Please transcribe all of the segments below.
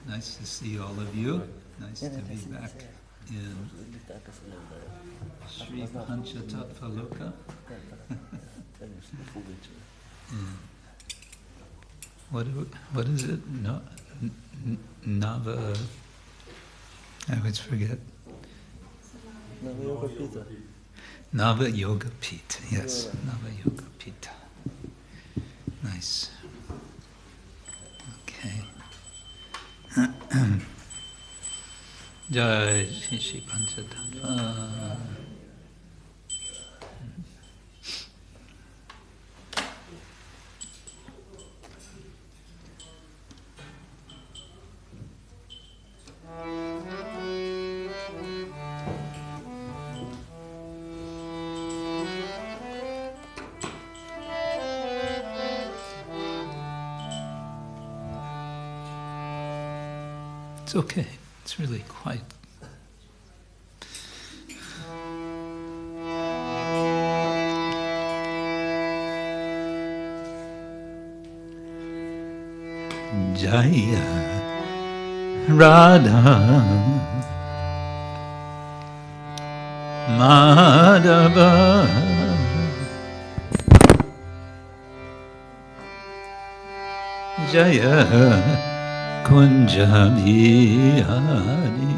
Nice to see all of you. Nice to be back in Sri Panchatattva Loka. What is it? No, Nava. I always forget. Nava Yoga Pita. Yes, Nava Yoga Pita. Nice. Okay. Jai Shri Panchatattva. It's okay. It's really quite. Jaya Radha Madhava Jaya Kunja Bihari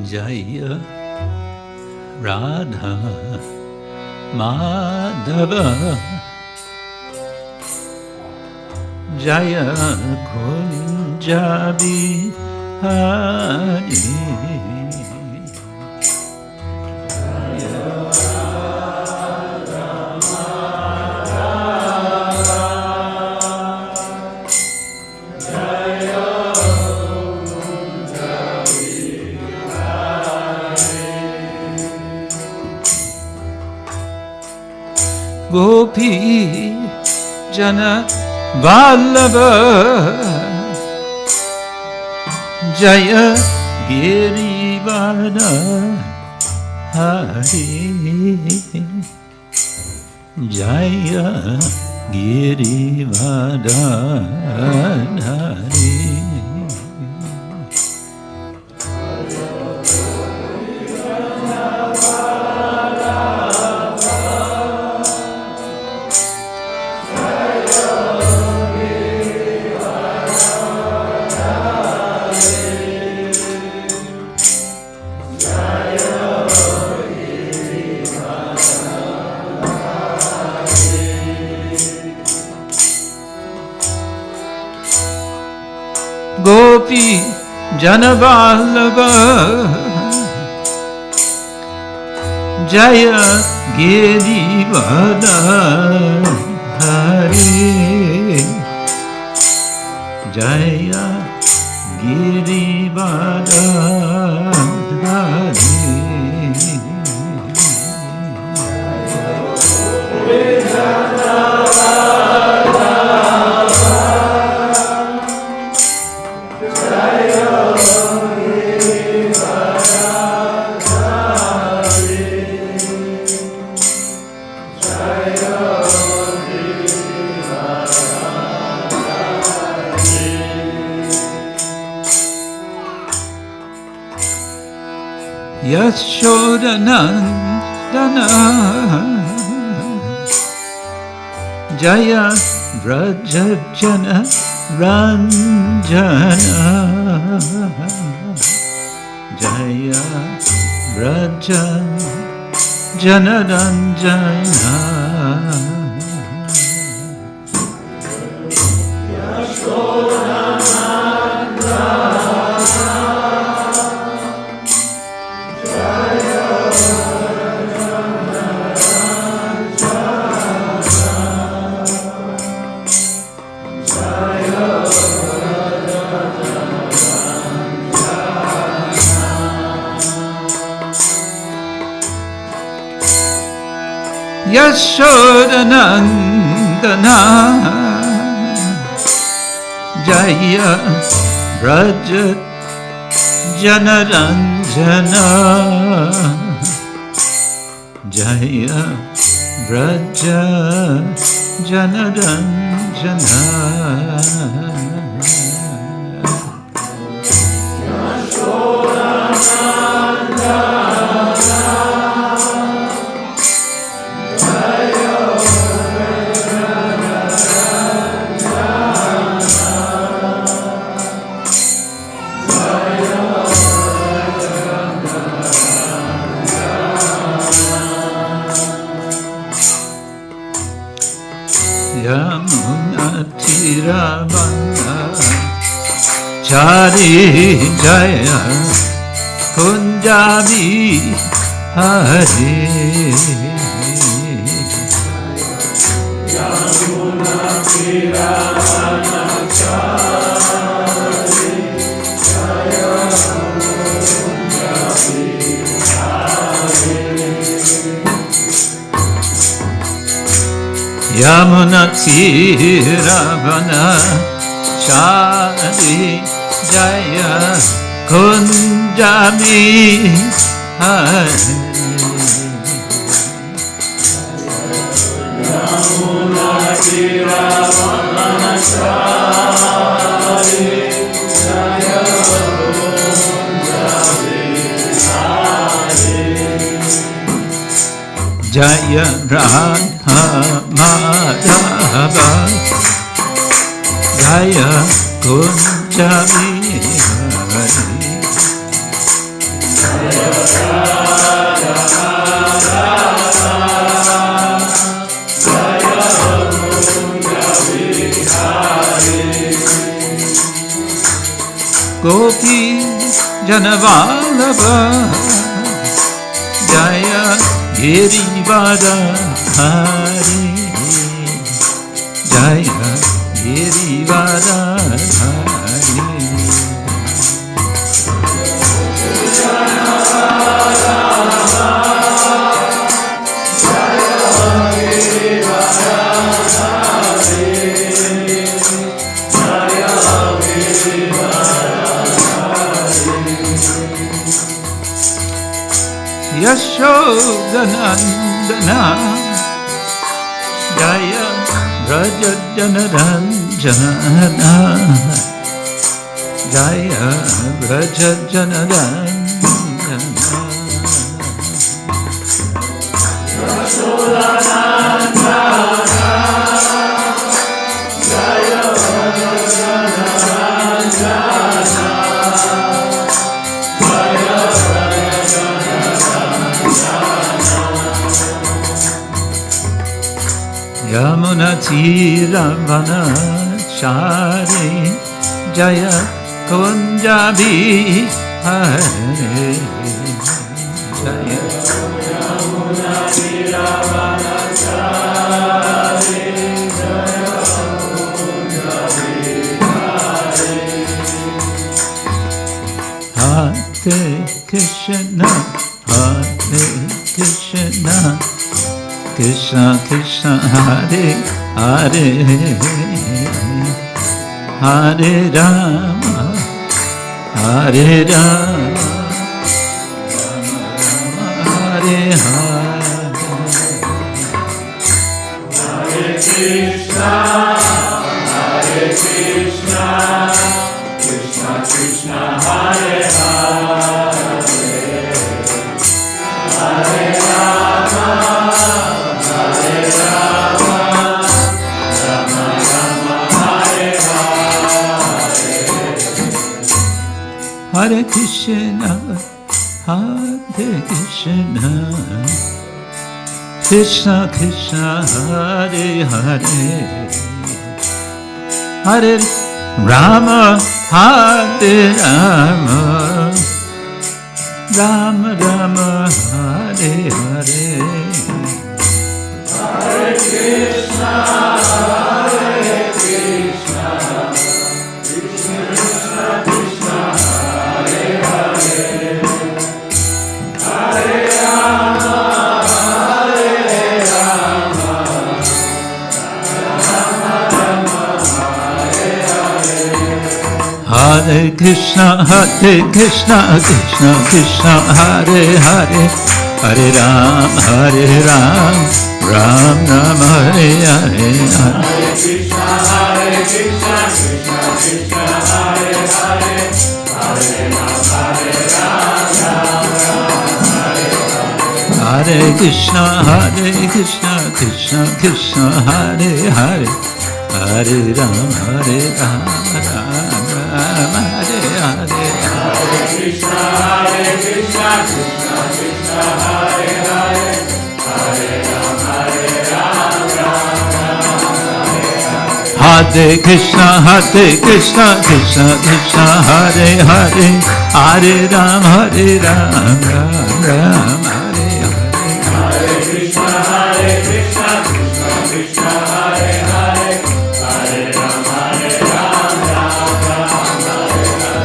Jaya Radha Madhava Jaya Kunja Bihari Gopi Jana Vallabha Jaya Girivada Hari Jaya Girivada Hari Gopi Janavallabha Jaya Girivada Hari Jaya Girivada Hari Yashodanandana Jaya Vrajajana Ranjana Jaya Vrajajana Ranjana Yashodanandana Jaya Braja Janaranjana Jaya Braja Janaranjana Yamunatiravana Chari Jaya Kunjabi Hare Yamunatiravana Chari Jaya Kunjabi Yamunatiravana Chari Jaya Kunjabi Hare Yamunatiravana Chari Jaya Kunjabi Hare Jaya Radha Madhava Jaya Kunjabi Hare Jaya Radha Jaya Kunjabi Hare Gopi Janavallabha Jaya Girivada Hare Jaya Girivada Hare Yashodanandana Jaya Braja Janaranjana Jaya Braja Janaranjana Yashodanandana Jaya Braja Janaranjana Yamunatiravana Chari Jaya Kunjabi Hare Jaya Yamunatiravana Chari Jaya Kunjabi Hare Hare Krishna Hare Krishna Krishna Krishna Hare Hare Hare Rama Hare Rama Hare Hare Hare Krishna Hare Krishna Krishna Krishna Hare Hare Hare Rama Hare Krishna, Hare Krishna, Krishna Krishna, Hare Hare, Hare Rama, Hare Rama, Rama Rama, Hare Hare, Hare Krishna, Hare Krishna, Krishna Krishna, Hare Hare, Hare Rama, Hare Rama. Hare Krishna, Krishna Krishna, Hare Hare, Hare Ram, Ram Ram, Hare Hare, Hare Krishna, Krishna Krishna, Hare Hare, Hare Ram, Ram Hare Hare. Hare Krishna, Krishna Krishna, Hare Hare, Hare Ram, Ram Hare Hare. Hare Krishna, Krishna Krishna, Hare Hare, Hare Ram, Hare Krishna, Krishna Krishna, Hare Hare, Hare Ram, Ram Ram Hare Hare. Hare Krishna, Krishna Krishna, Hare Hare, Hare Ram,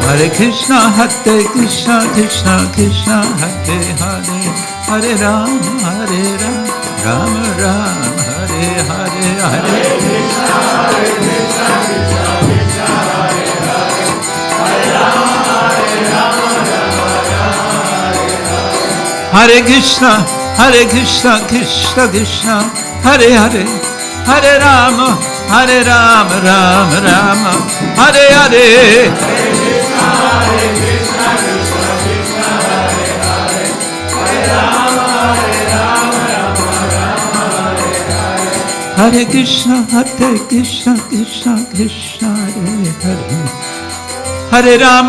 Hare Krishna, Krishna Krishna, Hare Hare, Hare Ram, Ram Ram Hare Hare. Hare Krishna, Krishna Krishna, Hare Hare, Hare Ram, Hare Krishna, Krishna Krishna, Hare Hare, Hare Ram, Ram Ram Hare Hare. Hare Krishna, Krishna Krishna, Hare Hare, Hare Ram,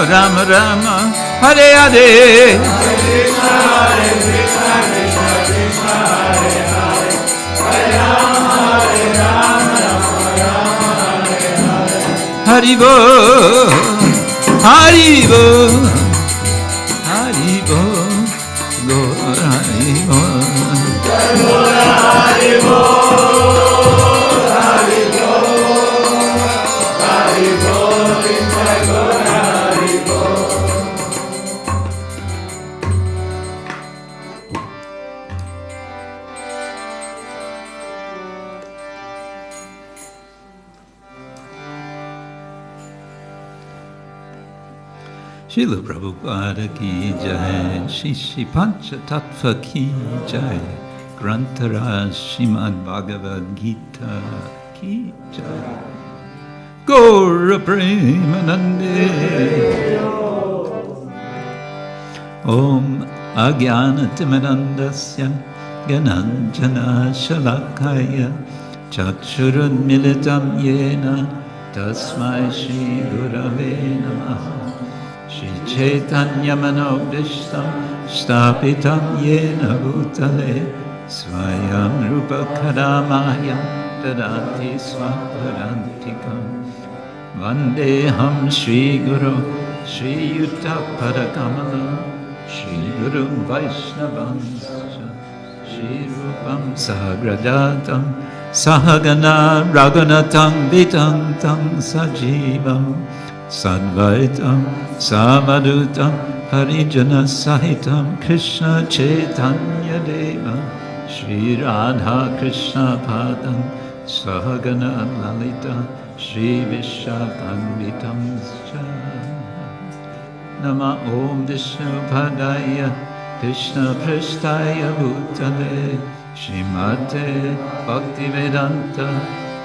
Ram Ram Hare Hare. Haribo, Haribo, Haribo, Gaur Haribo. Srila Prabhupada ki jai, Shri Pancha Tattva ki jai, Grantaraj Srimad Bhagavad Gita ki jai. Gaura Premanande. Om Agyanatimirandasya Gananjana Shalakaya Chakshurun Militam Yena Tasmai Shri Gurave Namaha. Shri Chaitanya Manobdishtam Stapitam Yena Bhutale Swayam Rupa Kadamayam Tadati Swaparantikam Vandeham Shri Guru Shri Yuta Padakamalam Shri Guru Vaishnavam Shri Rupam Sahagrajatam Sahagana Raghunatam Vitam Tam Sajivam Sadvaitam Savadutam Harijana Sahitam Krishna Chaitanya Deva Shri Radha Krishna Padam Sahagana Lalita Shri Vishakhanvitam Nama Om Vishnu Padaya Krishna Prasthaya Bhutale Srimate Bhaktivedanta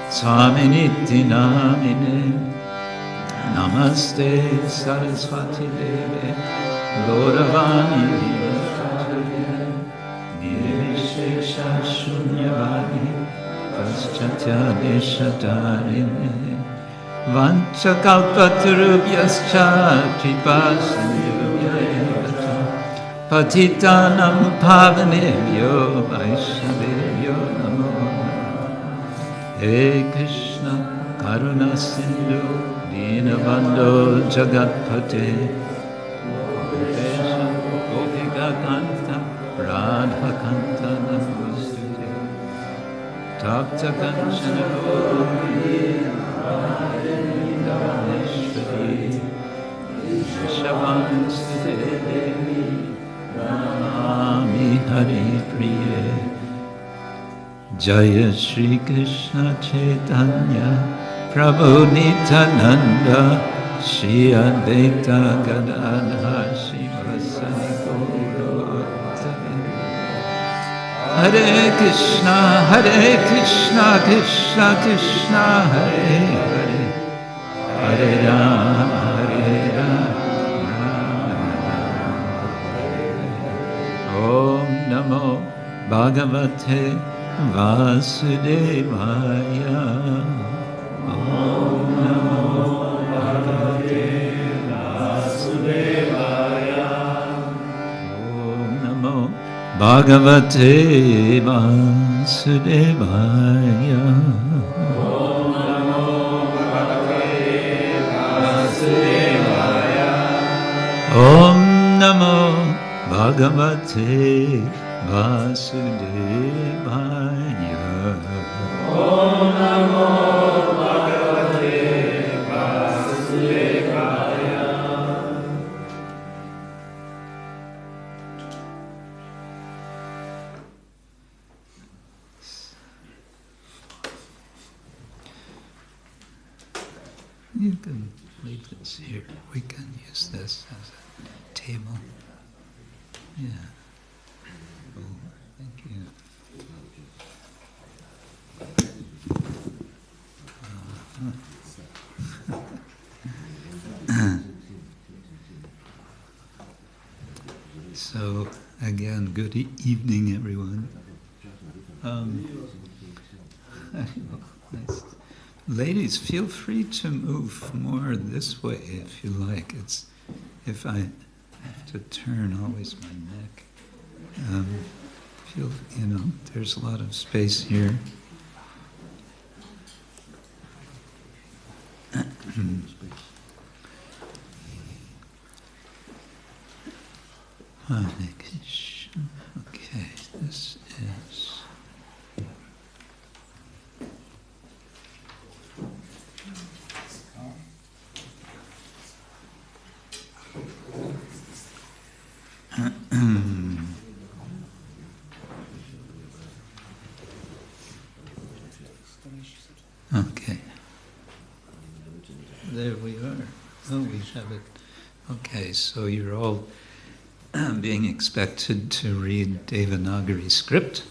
Swami Niti Namine Namaste Saraswati Deve Gauravani Nirvishesha Shunyavadi Paschatya Deshatarine Vanchakalpatarubhyascha Kripasindhubhyayavata Patitanam Pavanebhyo Vaishnavebhyo Namo. He Krishna Karuna Sindhu Dinabandho Jagatpate Gopesha Gopika Kanta Radha Kanta Namostute Tapta Kanchana Gauri Radharishwari Vishavanstute Devi Namami Hari Priye. Jaya Shri Krishna Chaitanya Prabhu Nityananda Shri Advaita Gadadhar Shivasani Gauravaktami. Hare Krishna, Krishna Krishna, Hare Hare, Hare Rama, Hare Rama. Om Namo Bhagavate Vasudevaya. Om Namo Bhagavate Vasudevaya. Om Namo Bhagavate Vasudevaya. Om Namo Bhagavate Vasudevaya. Om Namo Bhagavate Vasudevaya. Om Namo Bhagavate Vasudevaya. You can leave this here. We can use this as a table. Yeah. Oh, thank you. So, again, good evening, everyone. Nice. Ladies, feel free to move more this way if you like. It's if I have to turn always my neck. Feel, there's a lot of space here. Hare Krishna. Okay, this is. Okay. There we are. Oh, we have it. Okay, so you're all being expected to read Devanagari script,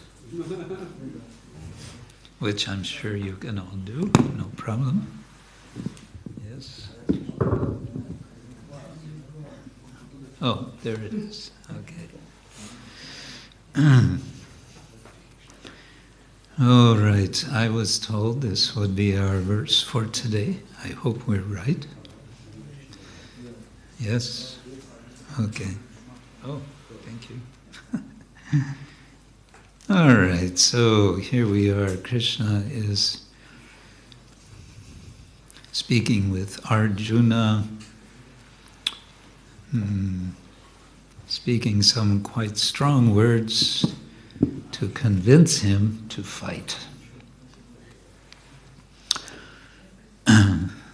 which I'm sure you can all do, no problem. Yes. Oh, there it is. Okay. All right, I was told this would be our verse for today. I hope we're right. Yes? Okay. Oh, thank you. All right, so here we are. Krishna is speaking with Arjuna, speaking some quite strong words to convince him to fight.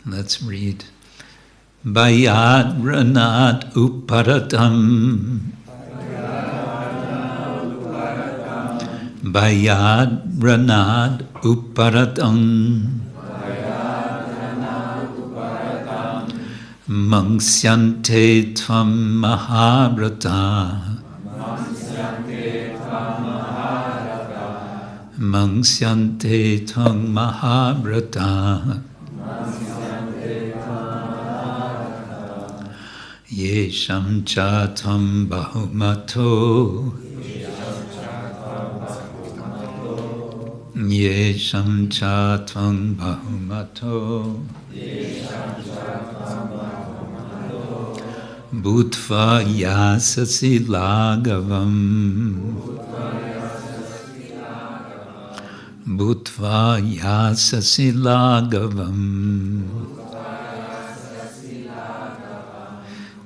Let's read. Bayad Ranat Uparatam. Bayad Ranat Uparatam. Mangsyante Tvam Mahabrata. Mangsyante Tvam Mahabrata. Yesham cha tvam bahumato. Yesham cha tvam bahumato. Bhutva yasasi lagavam. Bhutva yasasi lagavam.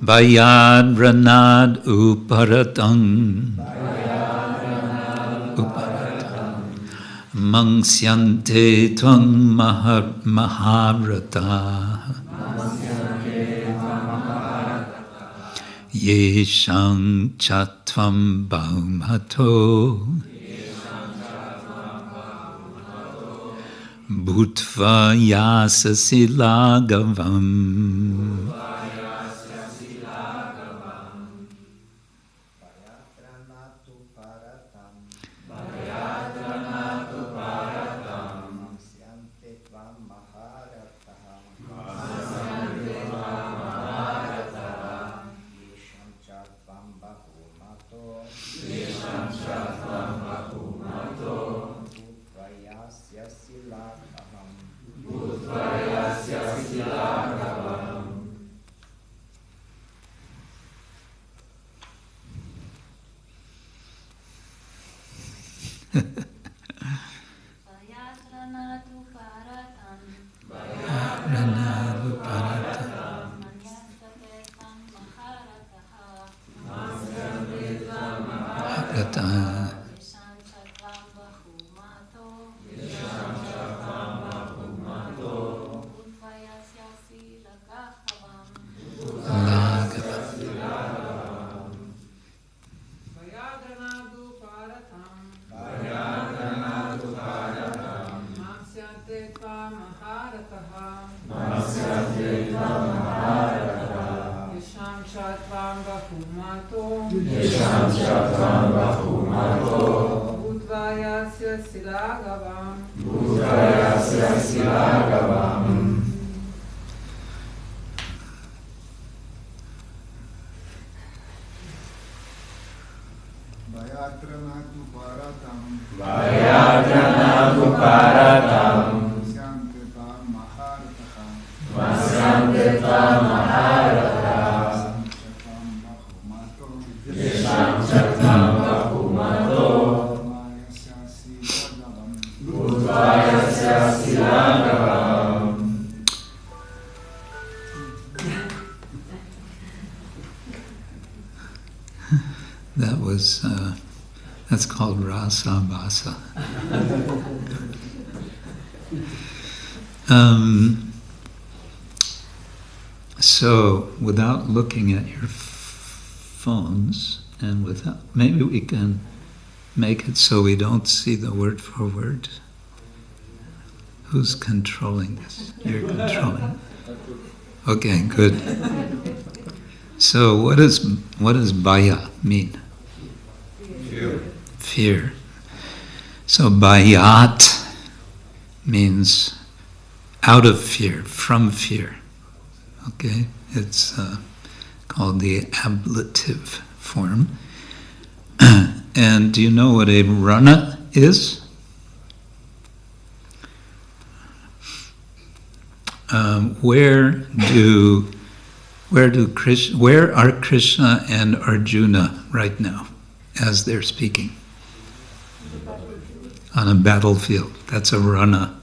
Bayad Ranad Uparatam. Mangsyante Tvam Mahavrata. Yeshang Chatvam Baumato. Bhutva yasasi lagavam. That's called rasa basa. So, without looking at your phones, and without, maybe we can make it so we don't see the word for word. Who's controlling this? You're controlling. Okay, good. So, what does bhaya mean? Fear. So bhayat means out of fear, from fear. Okay? It's called the ablative form. And do you know what a rana is? Where are Krishna and Arjuna right now as they're speaking? On a battlefield. That's a rana.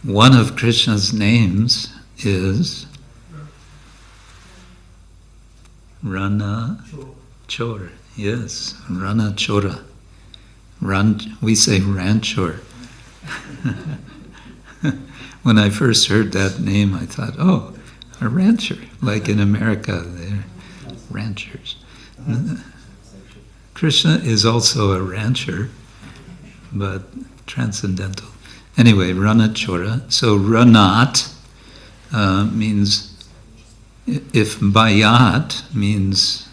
One of Krishna's names is Rana Chor. Yes, Rana Chora. We say Ranchor. When I first heard that name, I thought, oh, a rancher. Like in America, they're ranchers. Krishna is also a rancher, but transcendental. Anyway, Ranachora. So Ranat means, if Bhayat means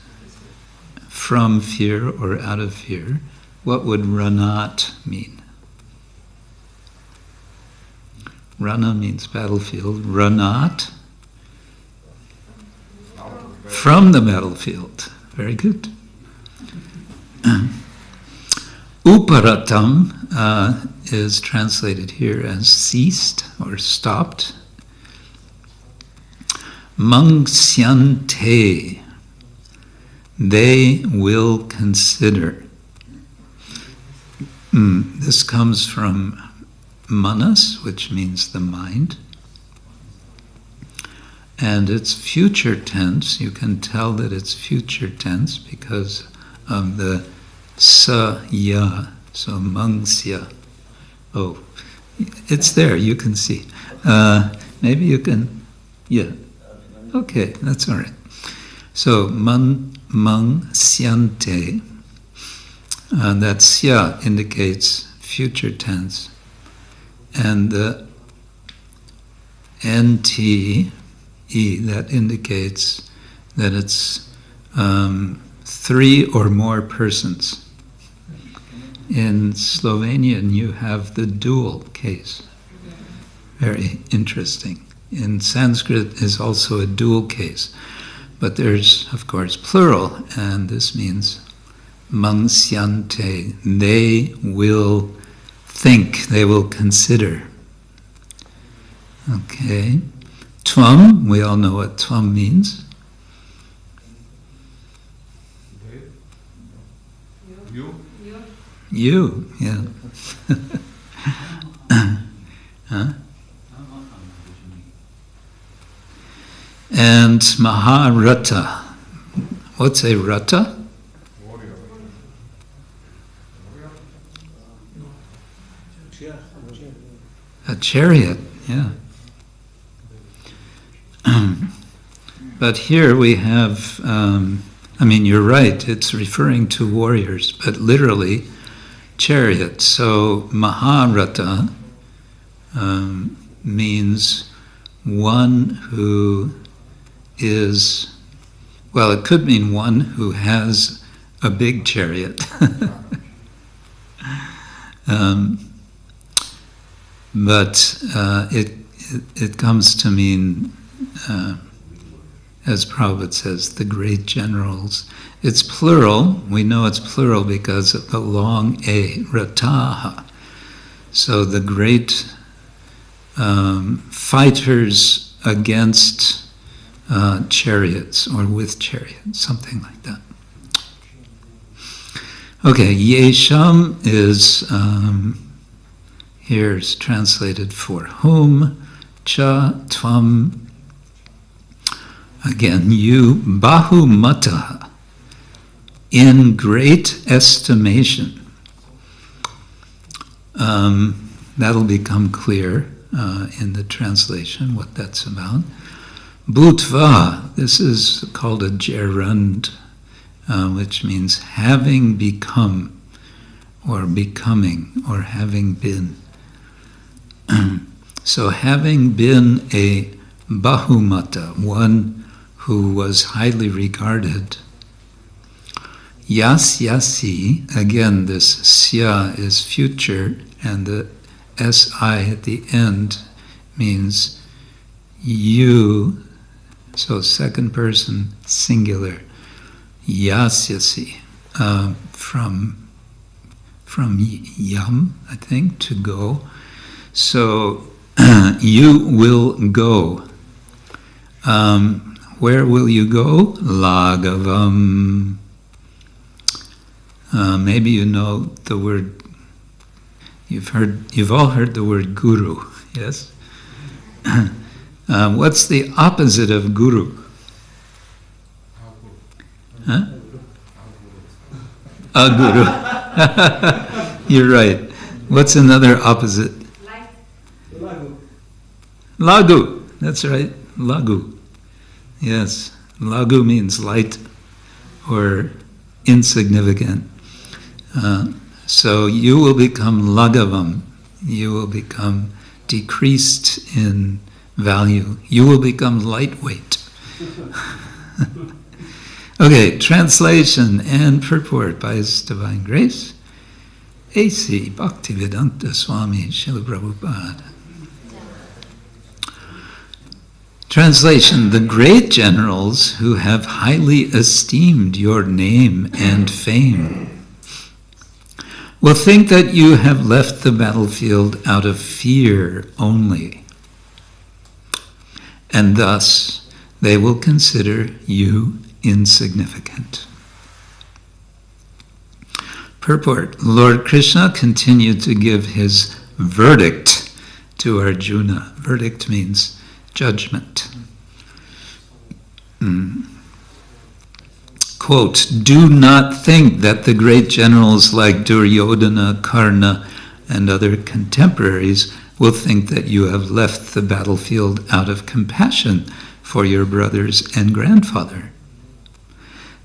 from fear or out of fear, what would Ranat mean? Rana means battlefield. Ranat, from the battlefield. Very good. Uparatam is translated here as ceased or stopped. Mangsyante, they will consider. This comes from manas, which means the mind. And it's future tense. You can tell that it's future tense because of the sa ya, so mangsya. Oh, it's there, you can see. Maybe you can, yeah. Okay, that's all right. So mangsyante, that sya indicates future tense. And the NTE, that indicates that it's 3 or more persons. In Slovenian, you have the dual case. Very interesting. In Sanskrit is also a dual case. But there's, of course, plural, and this means mangsyante. They will think, they will consider. Okay. Tvam, we all know what tvam means. You, yeah. Huh? And Maharata. What's a rata? A chariot, yeah. But here we have, you're right, it's referring to warriors, but literally chariot. So Maharata means one who is, well, it could mean one who has a big chariot. But it comes to mean, as Prabhupada says, the great generals. It's plural. We know it's plural because of the long A, rataha. So the great fighters against chariots or with chariots, something like that. Okay, yesham is, here's translated for whom, cha, tvam, again, you, bahumata, in great estimation. That'll become clear in the translation, what that's about. Bhutva, this is called a gerund, which means having become, or becoming, or having been. So having been a bahumata, one who was highly regarded. Yasyasi, again this sya is future, and the si at the end means you, so second person singular. Yasyasi, from yam, I think, to go. So you will go. Where will you go? Lagavam. Maybe you know the word. You've all heard the word guru, yes? What's the opposite of guru? Huh? A guru. You're right. What's another opposite? Lagu. That's right. Lagu. Yes. Lagu means light or insignificant. So you will become lagavam. You will become decreased in value. You will become lightweight. Okay, translation and purport by His Divine Grace, A.C. Bhaktivedanta Swami Srila Prabhupada. Translation: the great generals who have highly esteemed your name and fame will think that you have left the battlefield out of fear only, and thus they will consider you insignificant. Purport: Lord Krishna continued to give his verdict to Arjuna. Verdict means judgment. Quote, do not think that the great generals like Duryodhana, Karna, and other contemporaries will think that you have left the battlefield out of compassion for your brothers and grandfather.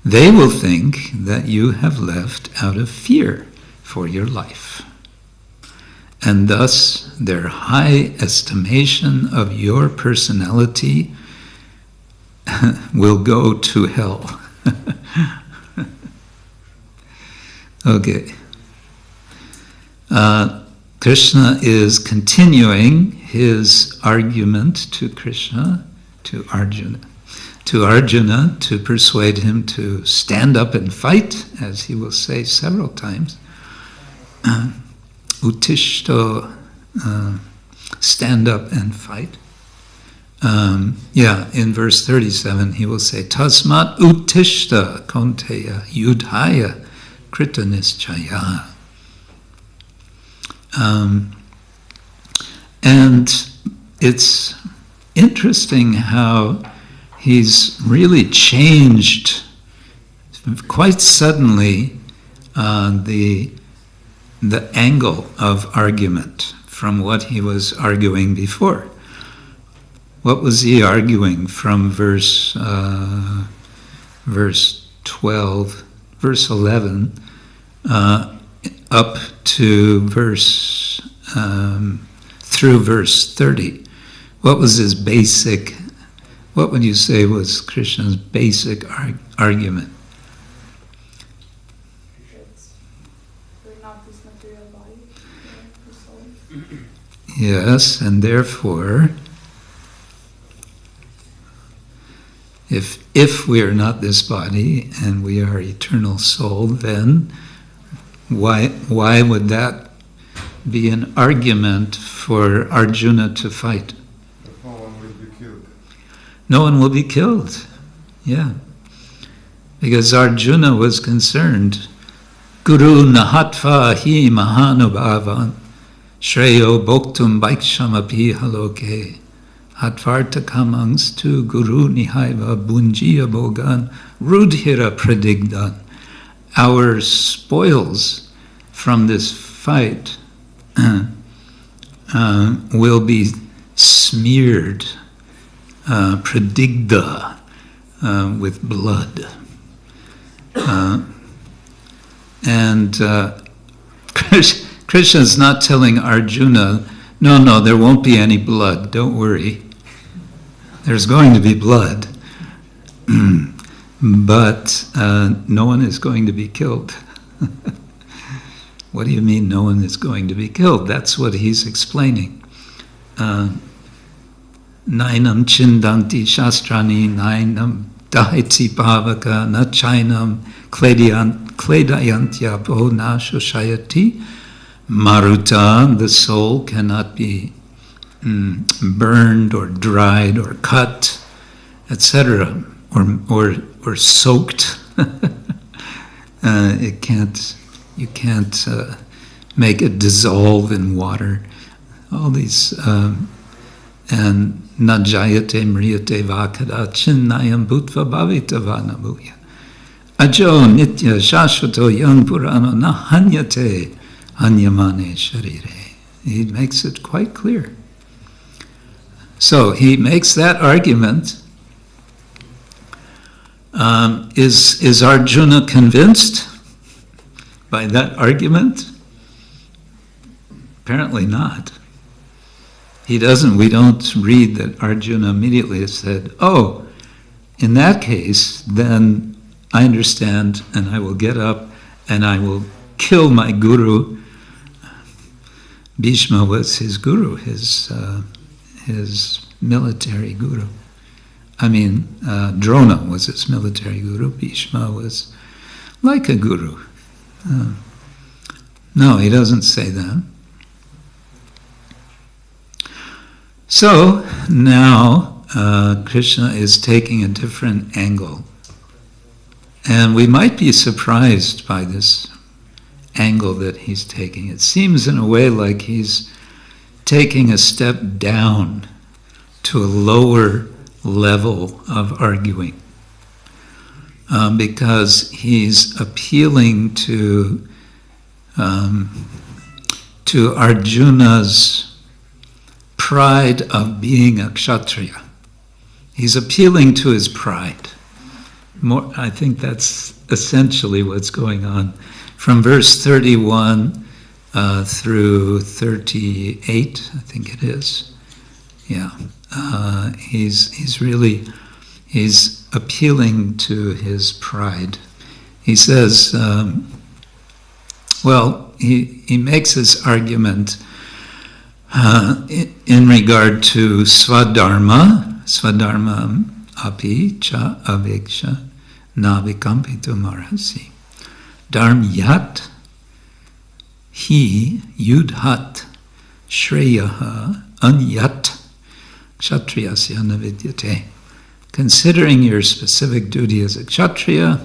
They will think that you have left out of fear for your life. and thus their high estimation of your personality will go to hell. Okay. Krishna is continuing his argument to Krishna, to Arjuna, to persuade him to stand up and fight, as he will say several times. Utishto, stand up and fight. In verse 37 he will say, Tasmat utishta konteya yudhaya kritanischaya. And it's interesting how he's really changed quite suddenly the angle of argument from what he was arguing before. What was he arguing from verse 12, verse 11, up to through verse 30? What was his basic, what would you say was Krishna's basic argument? We're not this material body, the soul. Yes, and therefore, if we are not this body and we are eternal soul, then why would that be an argument for Arjuna to fight? But no one will be killed. No one will be killed. Yeah. Because Arjuna was concerned. Guru nahatva hi mahanubhavan shreyo bhoktum bhaikshamapi haloke hatvarta kamangs tu guru nihaiva bunjiya bogan rudhira pradigdan. Our spoils from this fight will be smeared, pradigda, with blood. And Krishna's not telling Arjuna, no, there won't be any blood, don't worry. There's going to be blood, but no one is going to be killed. What do you mean no one is going to be killed? That's what he's explaining. Nainam chindanti shastrani, nainam dahiti pavaka, na chainam kledayantyapo na shoshayati. Maruta, the soul, cannot be burned or dried or cut, etc., or soaked. You can't make it dissolve in water. All these and najayate mriyate vakada chinnayam bhutva bhavita vanamuya ajo nitya shashvato yang purano na hanyate hanyamane sharire. He makes it quite clear. So he makes that argument. Is Arjuna convinced by that argument? Apparently not. We don't read that Arjuna immediately said, oh, in that case, then I understand and I will get up and I will kill my guru. Bhishma was his guru, his military guru. Drona was his military guru. Bhishma was like a guru. No, he doesn't say that. So now Krishna is taking a different angle. And we might be surprised by this angle that he's taking. It seems in a way like he's taking a step down to a lower level of arguing. Because he's appealing to Arjuna's pride of being a Kshatriya. He's appealing to his pride. I think that's essentially what's going on. From verse 31 through 38, I think it is. Yeah, he's appealing to his pride. He says, he makes this argument in regard to swadharma api cha aveksha navikampitum arhasi. Dharmyat hi yudhat shreyaha anyat kshatriyasya navidyate. Considering your specific duty as a kshatriya,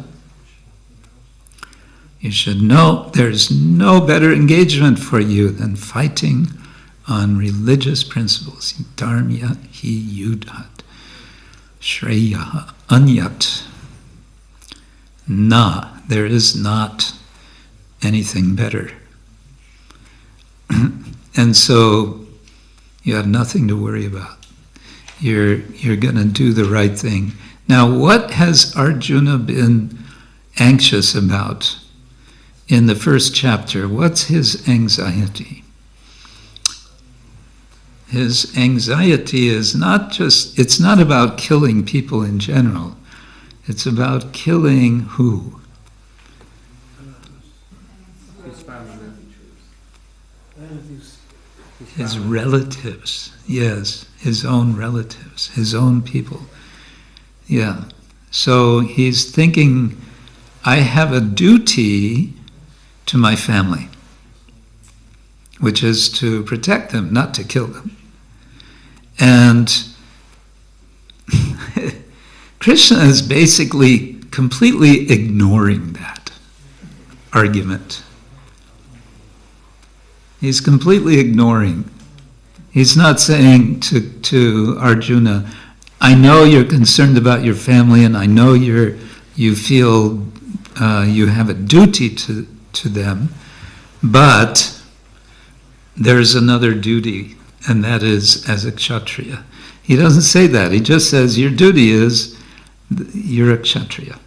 you should know there's no better engagement for you than fighting on religious principles. Dharmya hi yudhat shreyaha anyat. There is not anything better. And so you have nothing to worry about. You're going to do the right thing. Now, what has Arjuna been anxious about in the first chapter? What's his anxiety? His anxiety is it's not about killing people in general. It's about killing who? His family. His relatives. Yes, his own relatives, his own people. Yeah. So he's thinking, I have a duty to my family, which is to protect them, not to kill them. And Krishna is basically completely ignoring that argument. He's completely ignoring. He's not saying to Arjuna, I know you're concerned about your family, and I know you feel you have a duty to them, but there's another duty, and that is as a kshatriya. He doesn't say that. He just says your duty is you're a kshatriya.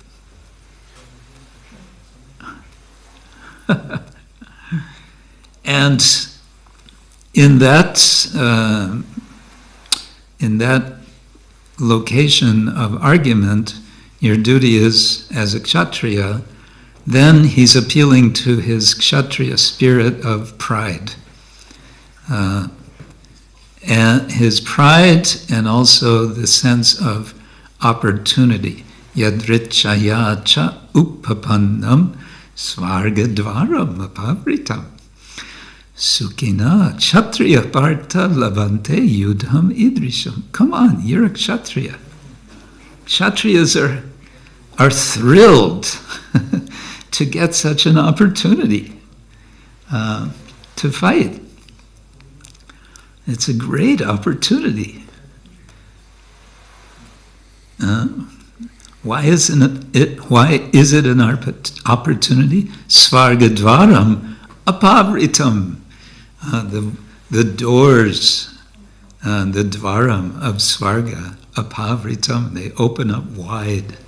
And in that location of argument, your duty is as a kshatriya, then he's appealing to his kshatriya spirit of pride. And his pride, and also the sense of opportunity. Yadrichaya cha uppapannam svargadvaram apavritam. Sukhina kshatriya partha lavante yudham idrisham. Come on, you're a kshatriya. Kshatriyas are thrilled to get such an opportunity to fight. It's a great opportunity. Why is it an opportunity? Svargadvaram apavritam. The doors, the dvaram of Svarga, apavritam, they open up wide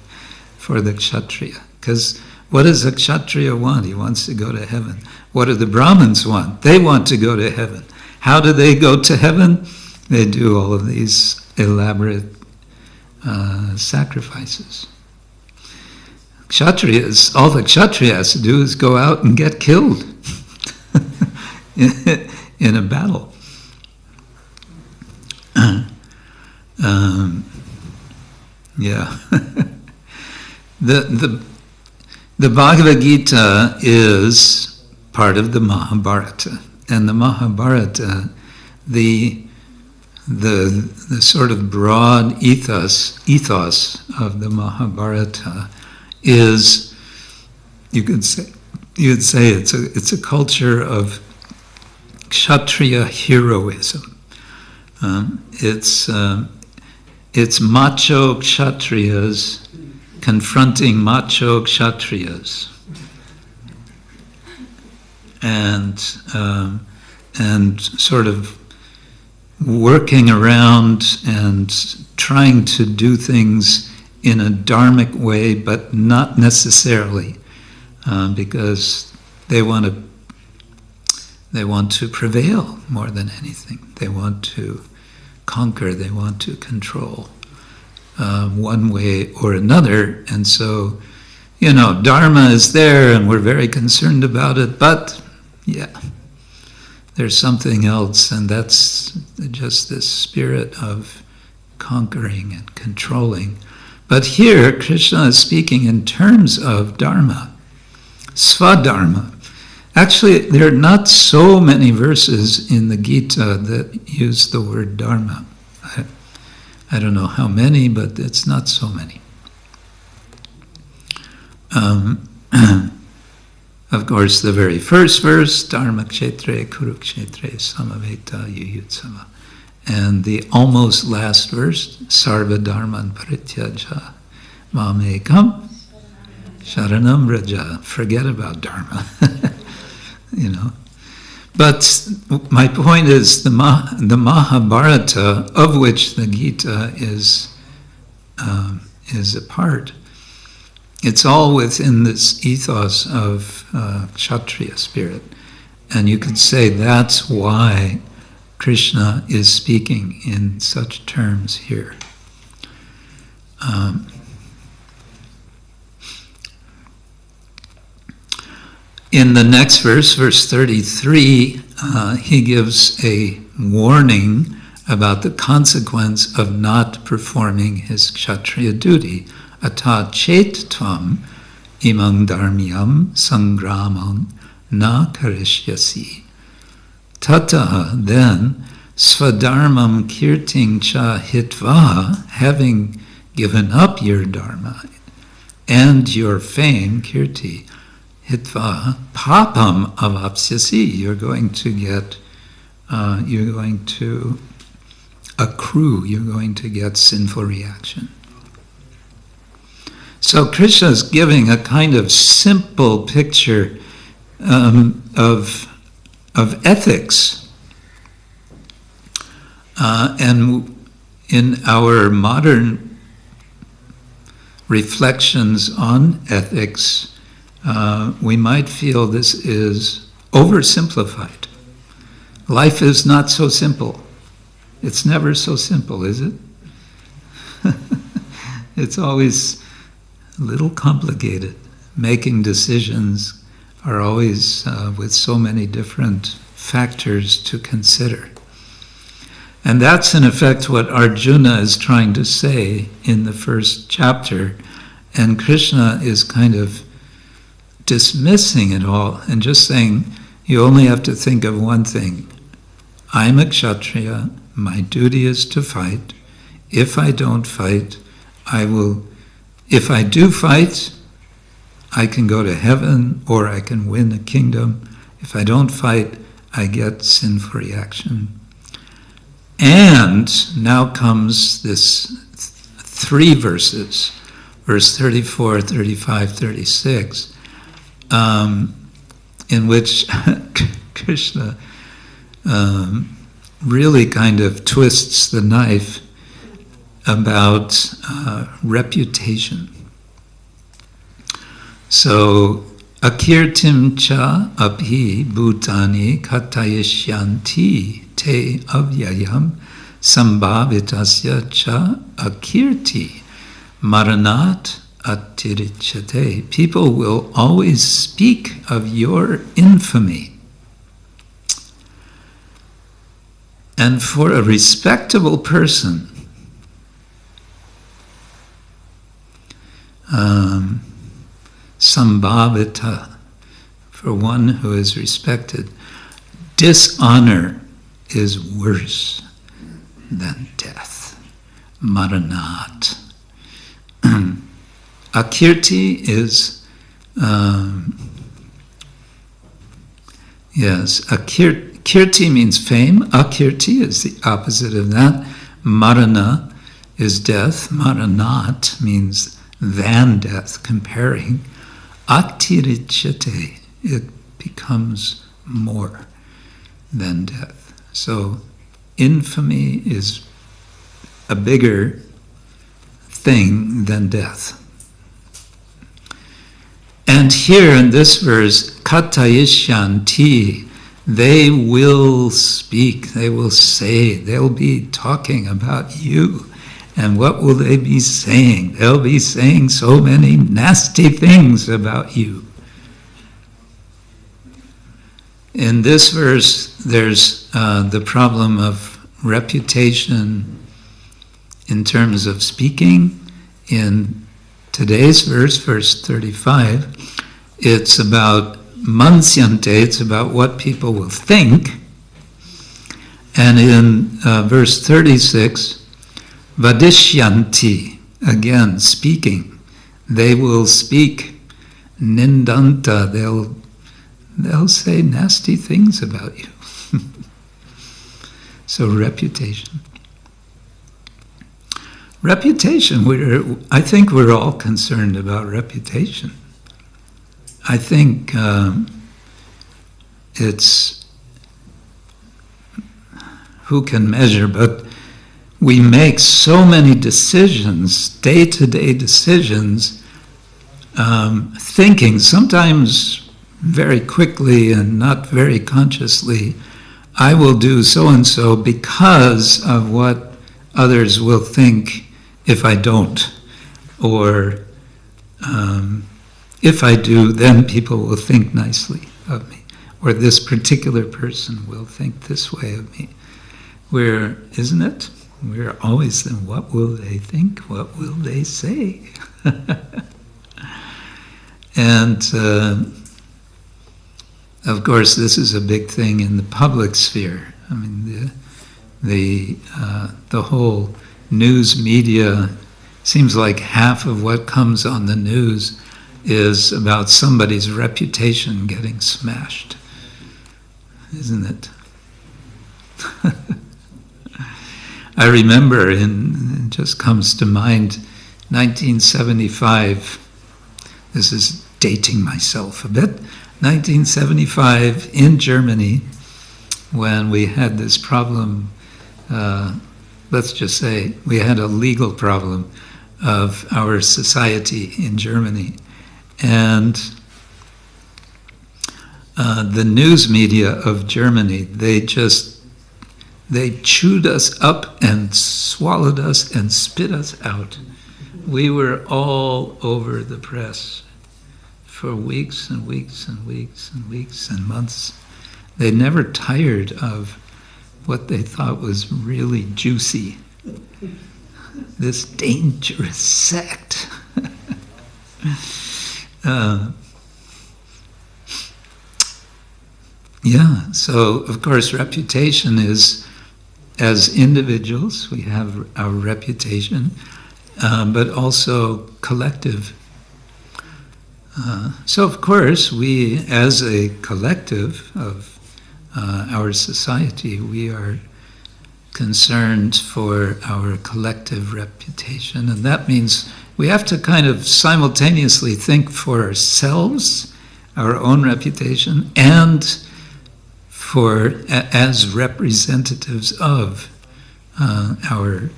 for the kshatriya. Because what does a kshatriya want? He wants to go to heaven. What do the Brahmins want? They want to go to heaven. How do they go to heaven? They do all of these elaborate sacrifices. Kshatriyas, all the kshatriya has to do is go out and get killed in a battle. Yeah. The Bhagavad Gita is part of the Mahabharata. And the Mahabharata, the sort of broad ethos of the Mahabharata is, you'd say it's a culture of kshatriya heroism. It's macho kshatriyas confronting macho kshatriyas. And sort of working around and trying to do things in a dharmic way, but not necessarily, because they want They want to prevail more than anything. They want to conquer, they want to control one way or another. And so, Dharma is there and we're very concerned about it, but there's something else, and that's just this spirit of conquering and controlling. But here, Krishna is speaking in terms of Dharma, Swadharma. Actually, there are not so many verses in the Gita that use the word Dharma. I don't know how many, but it's not so many. Of course, the very first verse, Dharma Kshetra Kurukshetra Samaveta Yuyutsava. And the almost last verse, Sarva Dharman Parityaja Mamekam Sharanam Raja. Forget about Dharma. But my point is the Mahabharata, of which the Gita is a part, it's all within this ethos of Kshatriya spirit. And you could say that's why Krishna is speaking in such terms here. In the next verse, verse 33, he gives a warning about the consequence of not performing his kshatriya duty. Ata chet tvam imang dharmyam sangramam na karishyasi. Tataha, then, swadharmam kirting cha hitva, having given up your dharma and your fame, kirti, hitva, papam avapsyasi, you're going to accrue, you're going to get sinful reaction. So Krishna is giving a kind of simple picture of ethics. And in our modern reflections on ethics, we might feel this is oversimplified. Life is not so simple. It's never so simple, is it? It's always a little complicated. Making decisions are always with so many different factors to consider. And that's in effect what Arjuna is trying to say in the first chapter. And Krishna is kind of dismissing it all and just saying, you only have to think of one thing. I'm a kshatriya, my duty is to fight. If I don't fight, if I do fight, I can go to heaven or I can win a kingdom. If I don't fight, I get sinful reaction. And now comes this 3 verses, verse 34, 35, 36, in which Krishna really kind of twists the knife about reputation. So, akirtim cha abhi bhutani katayishyanti te avyayam sambhavitasya cha akirti maranat atirichate. People will always speak of your infamy. And for a respectable person, sambhavita, for one who is respected, dishonor is worse than death. Maranat. Akirti is, kirti means fame. Akirti is the opposite of that. Marana is death. Maranat means than death, comparing. Atirichate, it becomes more than death. So infamy is a bigger thing than death. And here in this verse, katayishyanti, they will speak, they will say, they'll be talking about you. And what will they be saying? They'll be saying so many nasty things about you. In this verse, there's the problem of reputation in terms of speaking. In today's verse, verse 35, it's about mansyante, it's about what people will think. And in verse 36, vadishyanti, again, speaking. They will speak nindanta, they'll say nasty things about you. So reputation. Reputation, I think we're all concerned about reputation. I think it's, who can measure, but we make so many decisions, day-to-day decisions, thinking sometimes very quickly and not very consciously, I will do so-and-so because of what others will think if I don't, or if I do, then people will think nicely of me, or this particular person will think this way of me. Where, isn't it? We're always thinking, what will they think? What will they say? And of course, this is a big thing in the public sphere. I mean, the whole news media, seems like half of what comes on the news is about somebody's reputation getting smashed, isn't it? I remember, it just comes to mind, 1975, this is dating myself a bit, 1975 in Germany, when we had this problem, let's just say we had a legal problem of our society in Germany. And the news media of Germany, they chewed us up and swallowed us and spit us out. We were all over the press for weeks and weeks and weeks and weeks and months. They never tired of what they thought was really juicy. This dangerous sect. Yeah, so of course reputation is, as individuals, we have our reputation, but also collective. So of course we, as a collective of our society, we are concerned for our collective reputation, and that means we have to kind of simultaneously think for ourselves, our own reputation, and for as representatives of our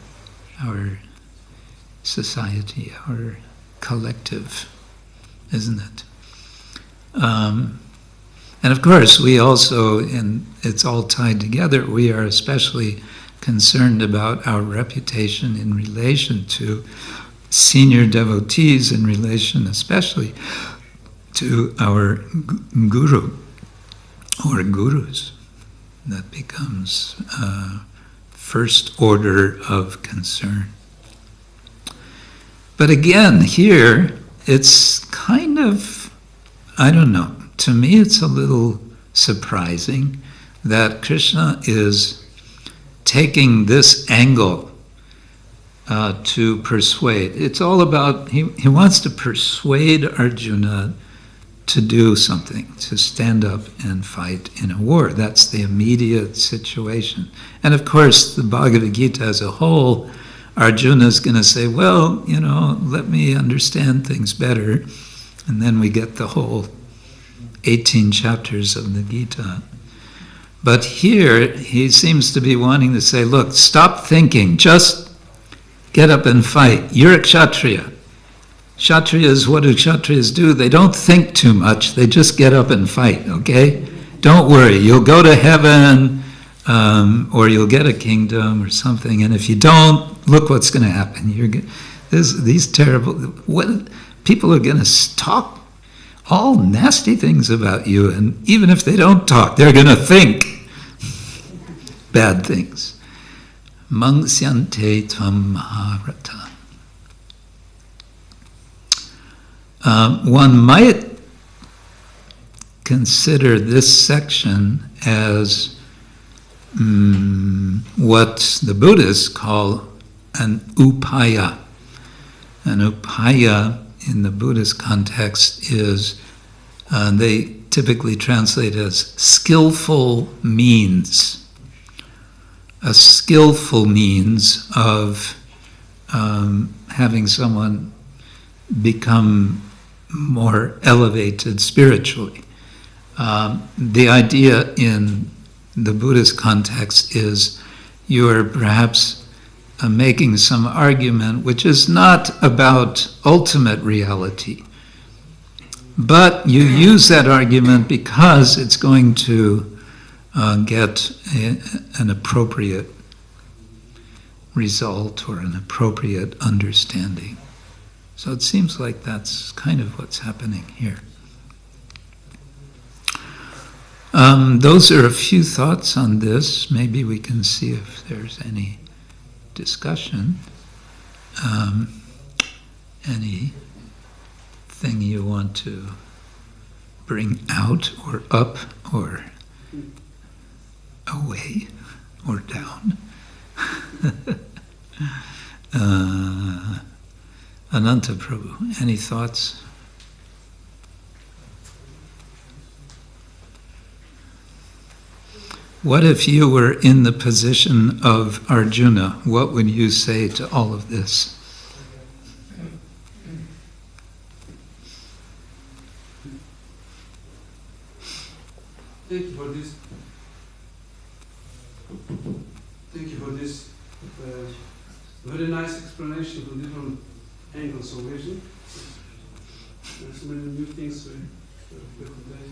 society, our collective, isn't it? And of course, we also, and it's all tied together, we are especially concerned about our reputation in relation to senior devotees, in relation especially to our guru or gurus. That becomes first order of concern. But again, here, it's kind of, I don't know, to me it's a little surprising that Krishna is taking this angle to persuade. It's all about, he wants to persuade Arjuna to do something, to stand up and fight in a war. That's the immediate situation. And of course, the Bhagavad Gita as a whole, Arjuna's going to say, well, you know, let me understand things better. And then we get the whole 18 chapters of the Gita. But here, he seems to be wanting to say, look, stop thinking, just get up and fight. You're a Kshatriya. Kshatriyas, what do Kshatriyas do? They don't think too much, they just get up and fight, okay? don't worry, you'll go to heaven, or you'll get a kingdom or something, and if you don't, look what's going to happen. These terrible, people are going to talk all nasty things about you, and even if they don't talk, they're going to think bad things. Mangsyante tvam maharata. One might consider this section as what the Buddhists call an upaya. An upaya in the Buddhist context is, they typically translate as skillful means. A skillful means of having someone become more elevated spiritually. The idea in the Buddhist context is you are perhaps making some argument which is not about ultimate reality, but you use that argument because it's going to get an appropriate result or an appropriate understanding. So it seems like that's kind of what's happening here. Those are a few thoughts on this. Maybe we can see if there's any discussion. Anything you want to bring out or up or away or down? Ananta Prabhu, any thoughts? What if you were in the position of Arjuna? What would you say to all of this? Thank you for this. Thank you for this very nice explanation from different angles of vision. There's many new things we convey.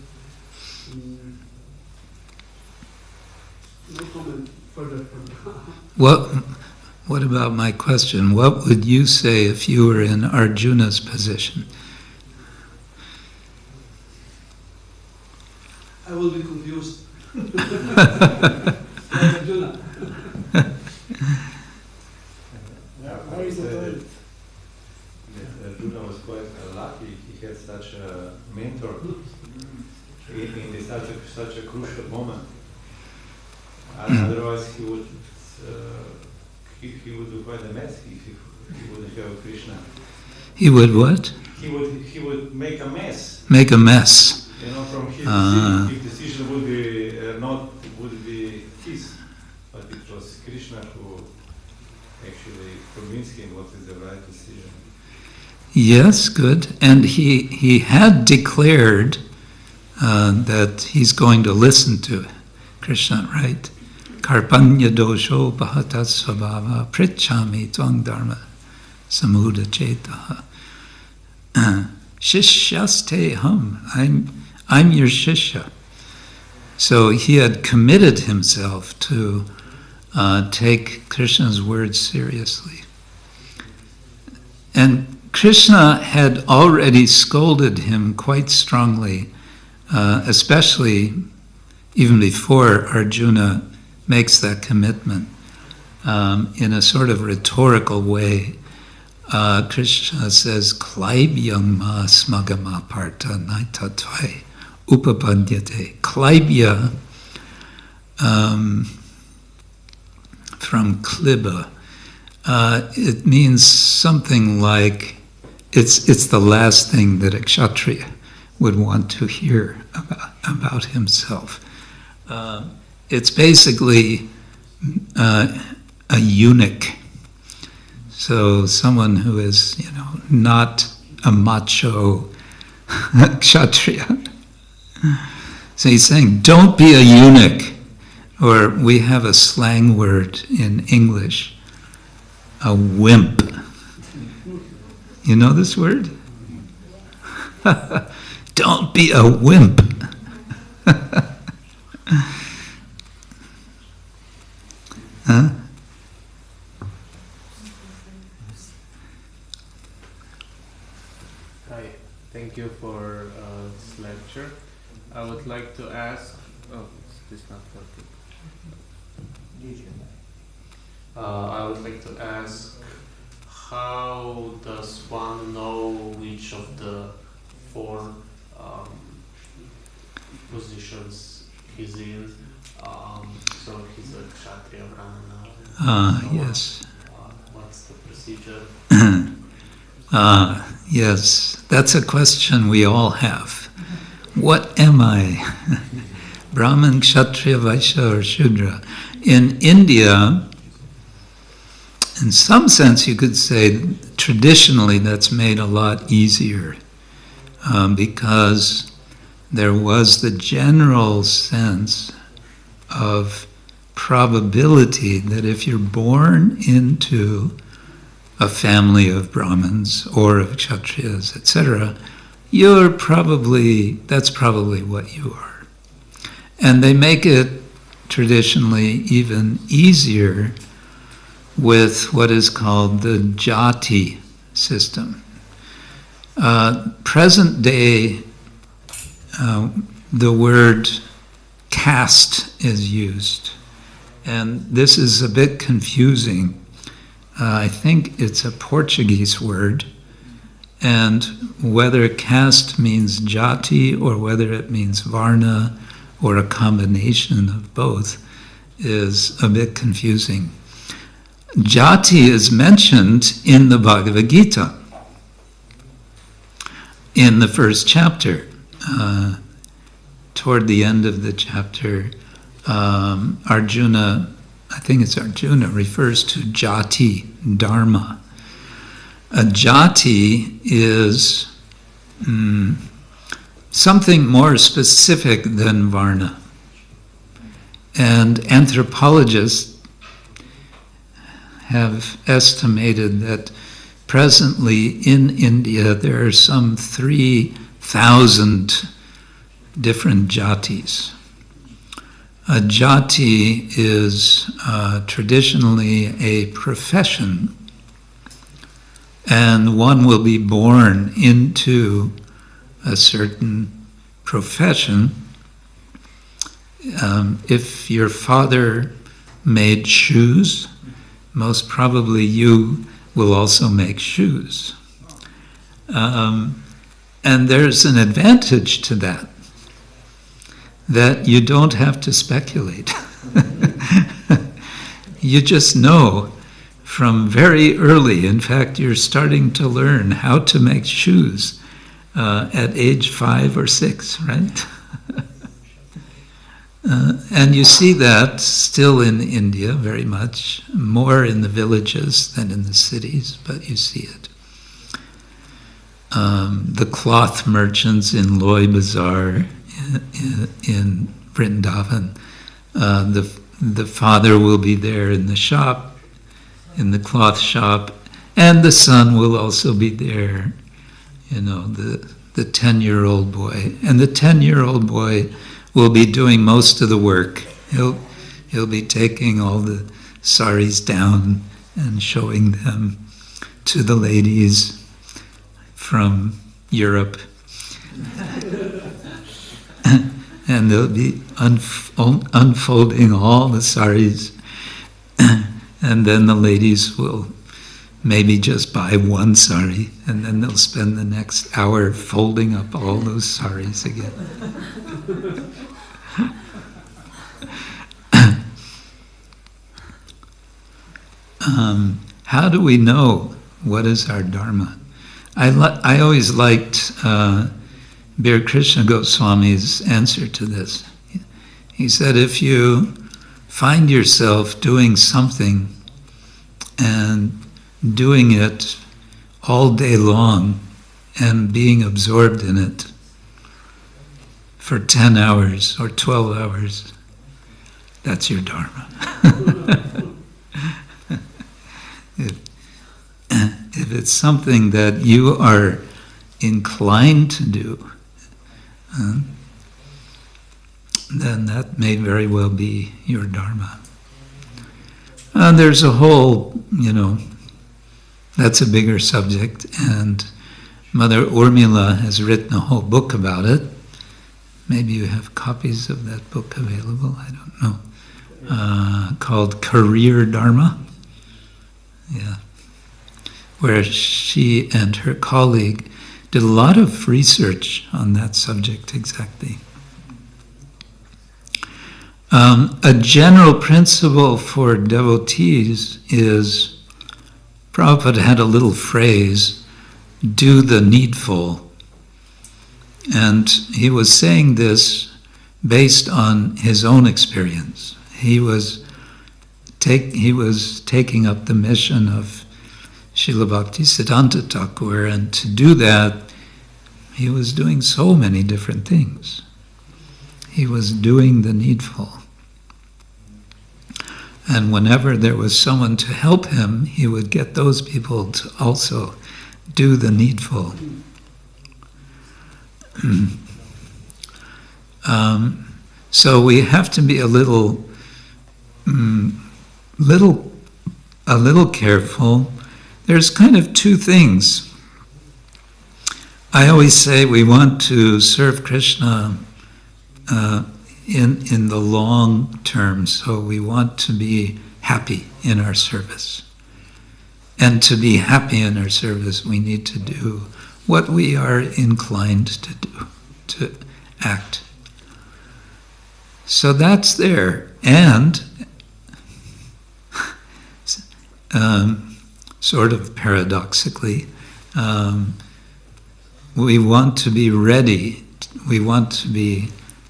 No comment further. What about my question? What would you say if you were in Arjuna's position? I will be confused. Arjuna. How is it that Arjuna was quite lucky. He had such a mentor in such a crucial moment. Otherwise, he would do quite a mess if he wouldn't have Krishna. He would what? He would make a mess. Make a mess. You know, from his decision would be his, but it was Krishna who actually convinced him what is the right decision. Yes, good. And he had declared that he's going to listen to Krishna, right? Karpanya dosho bhata svabhava prichami tvang dharma samuda chetaha. Shishyaste hum. I'm your shishya. So he had committed himself to take Krishna's words seriously. And Krishna had already scolded him quite strongly, especially even before Arjuna makes that commitment, in a sort of rhetorical way. Krishna says, Klaibhyam ma smagama partha naitatvai upapadyate. Klaibhya, from kliba, it means something like, it's the last thing that a kshatriya would want to hear about himself. It's basically a eunuch. So someone who is, not a macho kshatriya. So he's saying, don't be a eunuch. Or we have a slang word in English, a wimp. You know this word? Don't be a wimp. for this lecture. I would like to ask. Oh, is this not working? I would like to ask, how does one know which of the four positions he's in? So he's a Kshatriya, Brahmana. Yes. What's the procedure? Yes, that's a question we all have. What am I? Brahman, Kshatriya, Vaishya, or Shudra? In India, in some sense you could say traditionally that's made a lot easier because there was the general sense of probability that if you're born into a family of Brahmins or of Kshatriyas, etc., that's probably what you are. And they make it traditionally even easier with what is called the jati system. Present day, the word caste is used, and this is a bit confusing. I think it's a Portuguese word, and whether caste means jati or whether it means varna or a combination of both is a bit confusing. Jati is mentioned in the Bhagavad Gita in the first chapter. Toward the end of the chapter, Arjuna, I think it's Arjuna, refers to jati, dharma. A jati is something more specific than varna. And anthropologists have estimated that presently in India there are some 3,000 different jatis. A jati is traditionally a profession, and one will be born into a certain profession. If your father made shoes, most probably you will also make shoes. And there's an advantage to that you don't have to speculate. You just know from very early. In fact, you're starting to learn how to make shoes at age 5 or 6, right? And you see that still in India very much, more in the villages than in the cities, but you see it. The cloth merchants in Loy Bazaar in Vrindavan, the father will be there in the shop, in the cloth shop, and the son will also be there, the 10-year-old boy. And the 10-year-old boy will be doing most of the work. He'll be taking all the saris down and showing them to the ladies from Europe. And they'll be unfolding all the saris, and then the ladies will maybe just buy one sari, and then they'll spend the next hour folding up all those saris again. How do we know what is our dharma? I always liked Hare Krishna Goswami's answer to this. He said, if you find yourself doing something and doing it all day long and being absorbed in it for 10 hours or 12 hours, that's your dharma. If it's something that you are inclined to do, then that may very well be your dharma. There's a whole, that's a bigger subject, and Mother Urmila has written a whole book about it. Maybe you have copies of that book available, I don't know. Called Career Dharma. Yeah. Where she and her colleague did a lot of research on that subject exactly. A general principle for devotees is, Prabhupada had a little phrase, do the needful. And he was saying this based on his own experience. He was taking up the mission of Srila Bhaktisiddhanta Thakur, and to do that, he was doing so many different things. He was doing the needful. And whenever there was someone to help him, he would get those people to also do the needful. So we have to be a little careful. There's kind of two things. I always say we want to serve Krishna in the long term, so we want to be happy in our service. And to be happy in our service, we need to do what we are inclined to do, to act. So that's there. And sort of paradoxically, we want to be ready. We want to be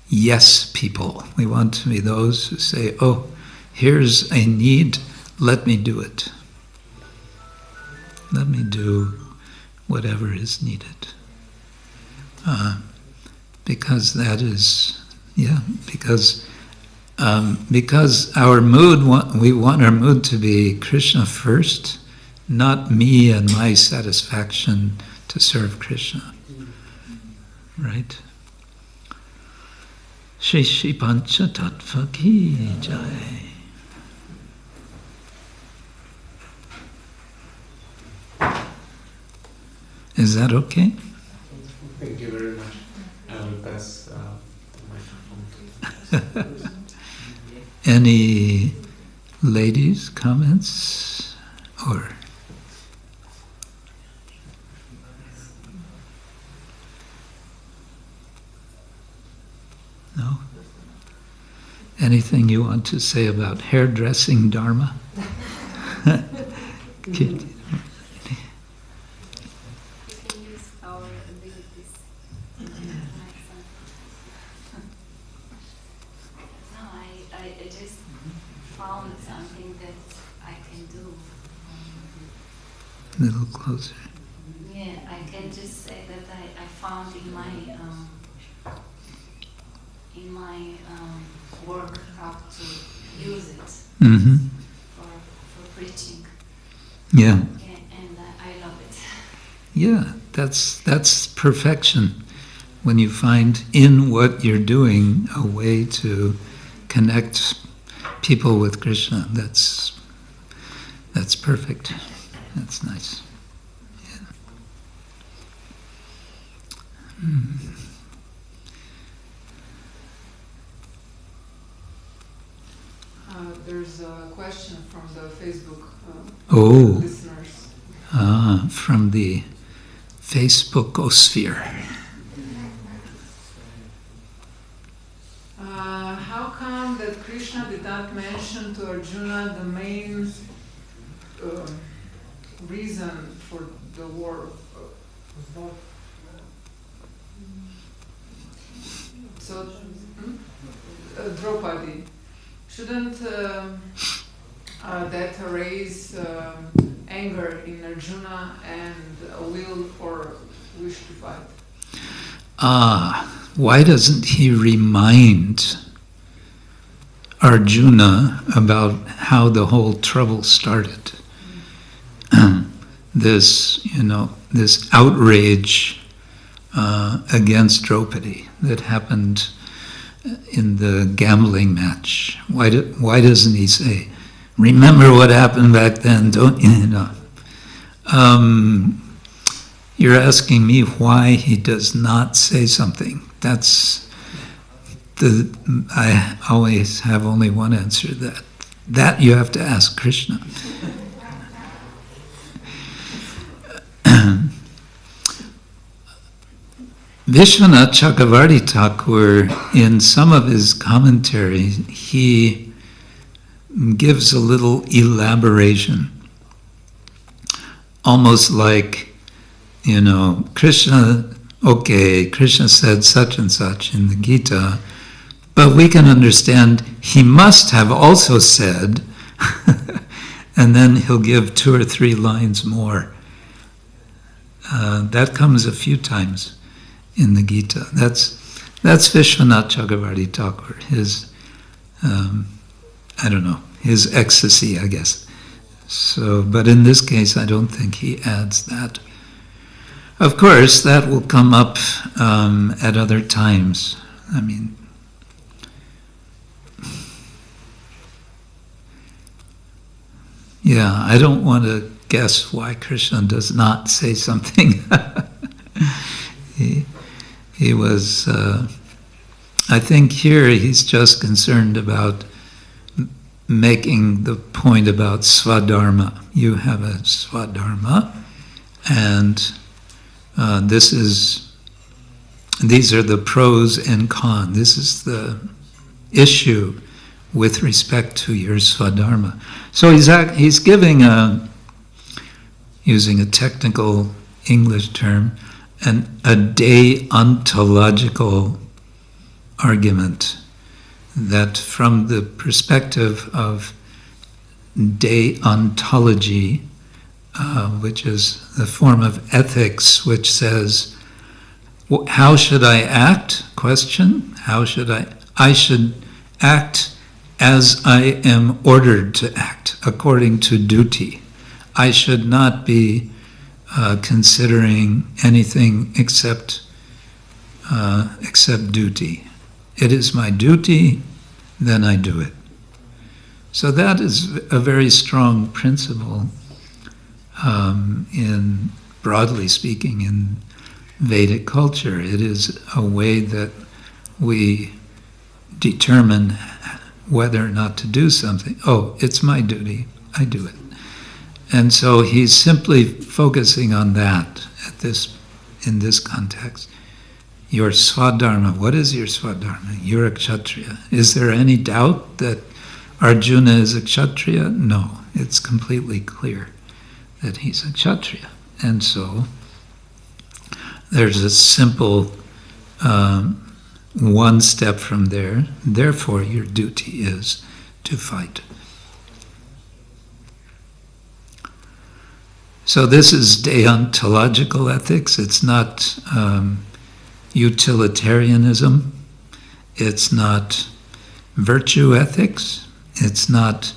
yes people. We want to be those who say, oh, here's a need, let me do it. Let me do whatever is needed. Because that is, because our mood, we want our mood to be Krishna first, not me and my satisfaction to serve Krishna. Right? Shri Shri Pancha Tattva Ki Jai. Is that okay? Thank you very much. I will pass the microphone to Any ladies, comments? Or no? Anything you want to say about hairdressing dharma? A little closer. Yeah, I can just say that I found in my work how to use it for preaching. Yeah. And I love it. Yeah, that's perfection. When you find in what you're doing a way to connect people with Krishna, that's perfect. That's nice. Yeah. There's a question from the Facebook listeners. From the Facebookosphere. How come that Krishna did not mention to Arjuna the main reason for the war? So, Draupadi, shouldn't that raise anger in Arjuna and a will or wish to fight? Why doesn't he remind Arjuna about how the whole trouble started? This outrage against Draupadi that happened in the gambling match. Why doesn't he say, remember what happened back then, don't you know? You're asking me why he does not say something. I always have only one answer to that. That you have to ask Krishna. Vishwanath Chakravarti Thakur, in some of his commentaries, he gives a little elaboration. Almost like, Krishna said such and such in the Gita, but we can understand he must have also said, and then he'll give 2 or 3 lines more. That comes a few times in the Gita. That's Vishwanath Chakravarti Thakur, his, his ecstasy, I guess. So, but in this case, I don't think he adds that. Of course, that will come up at other times. I don't want to guess why Krishna does not say something. He was, I think here he's just concerned about making the point about swadharma. You have a swadharma, and these are the pros and cons. This is the issue with respect to your swadharma. So he's giving using a technical English term, a deontological argument that from the perspective of deontology, which is the form of ethics which says, how should I act? Question, how should I should act as I am ordered to act, according to duty. I should not be considering anything except duty. It is my duty, then I do it. So that is a very strong principle in, broadly speaking, in Vedic culture. It is a way that we determine whether or not to do something. Oh, it's my duty, I do it. And so he's simply focusing on that in this context. Your swadharma, what is your swadharma? You're a Kshatriya. Is there any doubt that Arjuna is a Kshatriya? No, it's completely clear that he's a Kshatriya. And so there's a simple one step from there. Therefore, your duty is to fight. So this is deontological ethics. It's not utilitarianism. It's not virtue ethics. It's not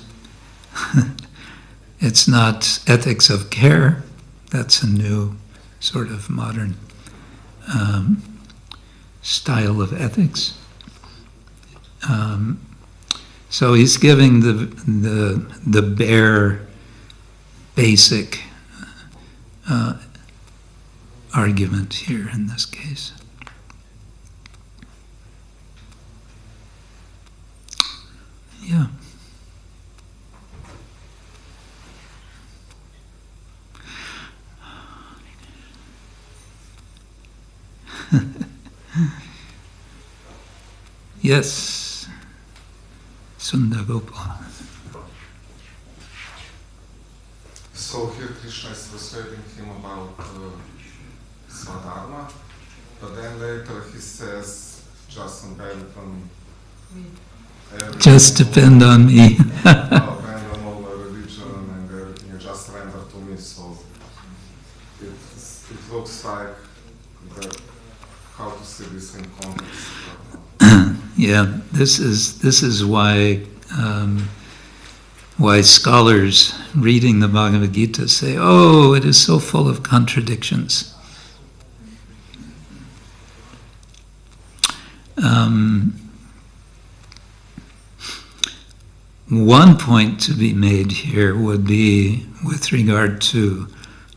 it's not ethics of care. That's a new sort of modern style of ethics. So he's giving the bare, basic argument here in this case. Yeah. Yes, Sundagopal. So here Krishna is persuading him about Swadharma, but then later he says, just depend on everything. Just depend on me. Depend on all my religion and everything, you just render to me. So it looks like how to see this in context. Yeah, this is why scholars reading the Bhagavad Gita say, "Oh, it is so full of contradictions." One point to be made here would be with regard to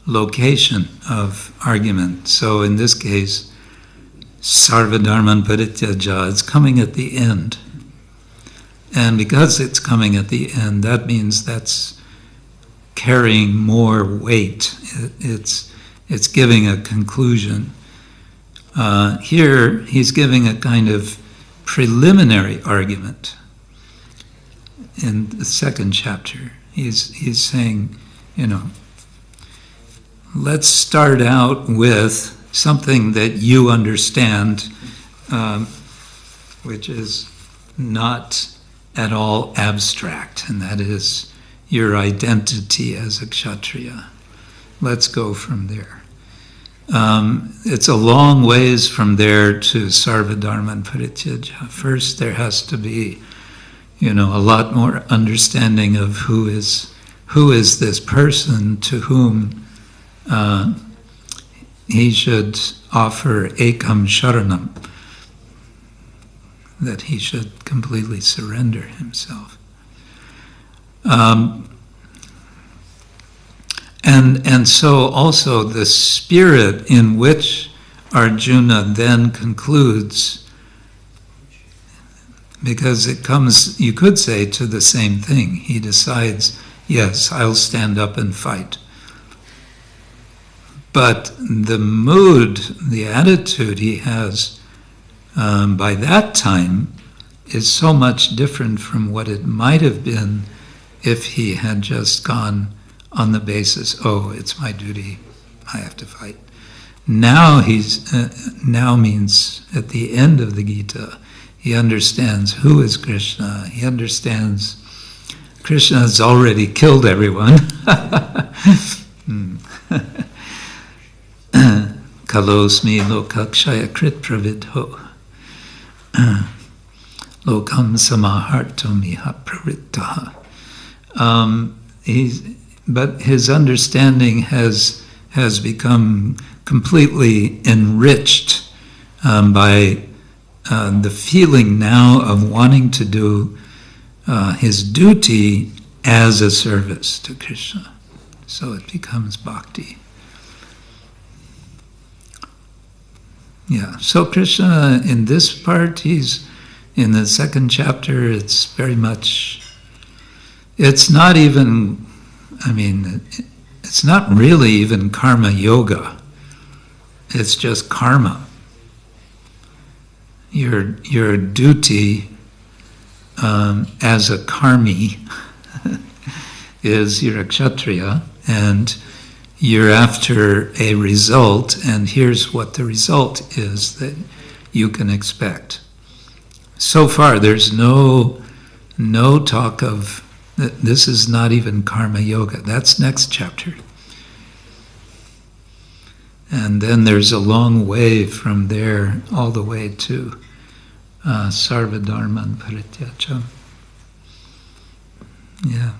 location of argument. So in this case, sarvadharman parityaja, it's coming at the end. And because it's coming at the end, that means that's carrying more weight. It's giving a conclusion. Here, he's giving a kind of preliminary argument. In the second chapter, he's saying, let's start out with something that you understand, which is not at all abstract, and that is your identity as a Kshatriya. Let's go from there. It's a long ways from there to sarvadharman parityaja. First, there has to be, a lot more understanding of who is this person to whom he should offer ekam sharanam, that he should completely surrender himself. And so also the spirit in which Arjuna then concludes, because it comes, you could say, to the same thing. He decides, yes, I'll stand up and fight. But the mood, the attitude he has by that time is so much different from what it might have been if he had just gone on the basis, it's my duty, I have to fight. Now now means at the end of the Gita, he understands who is Krishna. He understands Krishna has already killed everyone. Kalosmi lokakshaya krit pravidho. Lokam samahartomiha pravrittaha. But his understanding has become completely enriched by the feeling now of wanting to do his duty as a service to Krishna. So it becomes bhakti. Yeah, so Krishna in this part, he's in the second chapter, it's very much, it's not even, it's not really even karma yoga. It's just karma. Your duty as a karmi is you're a kshatriya, and you're after a result, and here's what the result is that you can expect. So far, there's no talk of, this is not even karma yoga. That's next chapter. And then there's a long way from there all the way to sarvadharman parityaja. Yeah.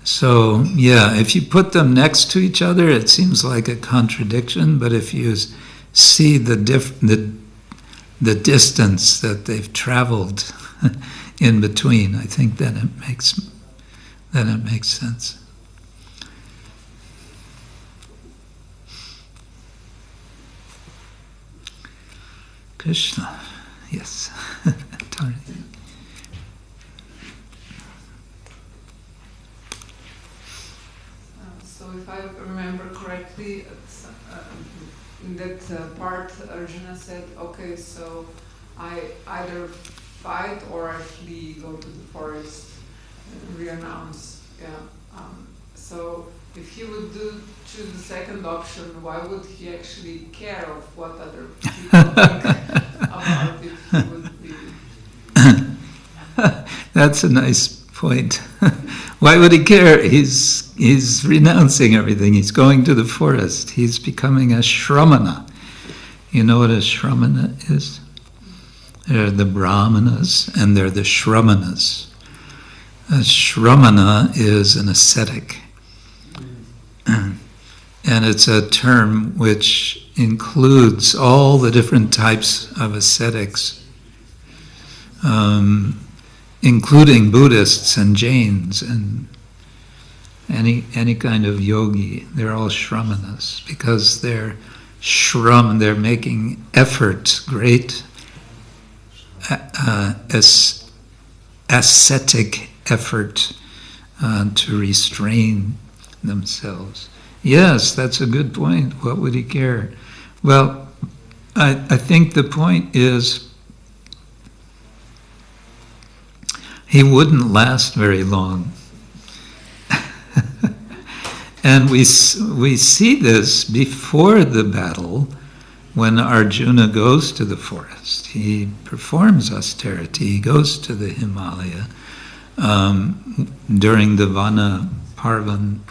So, if you put them next to each other, it seems like a contradiction, but if you see the distance that they've traveled in between, I think then it makes sense. Krishna, yes. So if I remember correctly, in that part Arjuna said, okay, so I either fight or I flee, go to the forest, re-announce. So if he would choose the second option, why would he actually care of what other people think about if he would be... That's a nice point. Why would he care? He's renouncing everything. He's going to the forest. He's becoming a shramana. You know what a shramana is? They're the brahmanas and they're the shramanas. A shramana is an ascetic. And it's a term which includes all the different types of ascetics, including Buddhists and Jains and any kind of yogi, they're all shramanas, because they're making effort, great ascetic effort to restrain themselves. Yes, that's a good point. What would he care? Well, I think the point is he wouldn't last very long. And we see this before the battle, when Arjuna goes to the forest. He performs austerity. He goes to the Himalaya during the Vana Parvan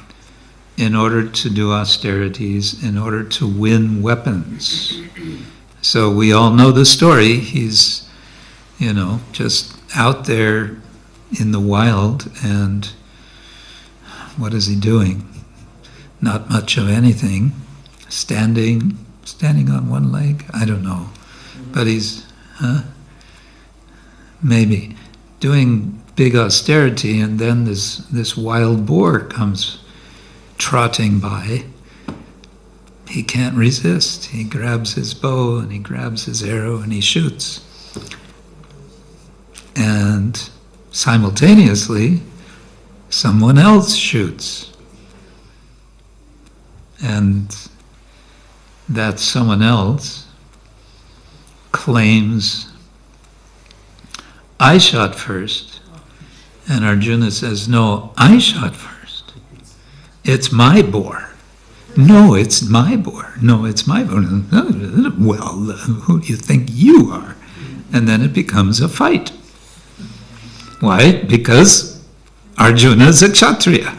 in order to do austerities, in order to win weapons. So we all know the story. He's, just out there in the wild, and what is he doing? Not much of anything. Standing on one leg? I don't know. But he's, maybe, doing big austerity, and then this wild boar comes trotting by. He can't resist. He grabs his bow, and he grabs his arrow, and he shoots. And simultaneously, someone else shoots. And that someone else claims, I shot first. And Arjuna says, no, I shot first. It's my boar. No, it's my boar. No, it's my boar. Well, who do you think you are? And then it becomes a fight. Why? Because Arjuna is a Kshatriya.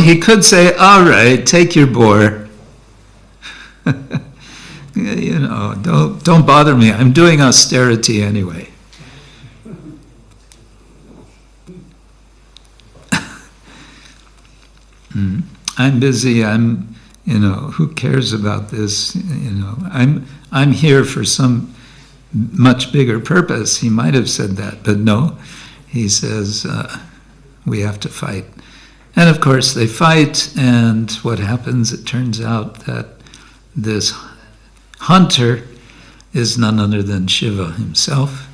He could say, all right, take your boar. Don't bother me. I'm doing austerity anyway. I'm busy. Who cares about this? I'm here for some much bigger purpose. He might have said that, but no. He says, we have to fight. And of course they fight, and what happens? It turns out that this hunter is none other than Shiva himself.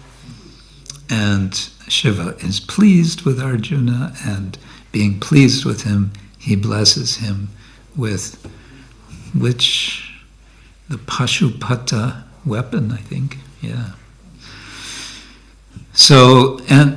And Shiva is pleased with Arjuna, and being pleased with him, he blesses him with the Pashupata weapon, I think. Yeah. So, and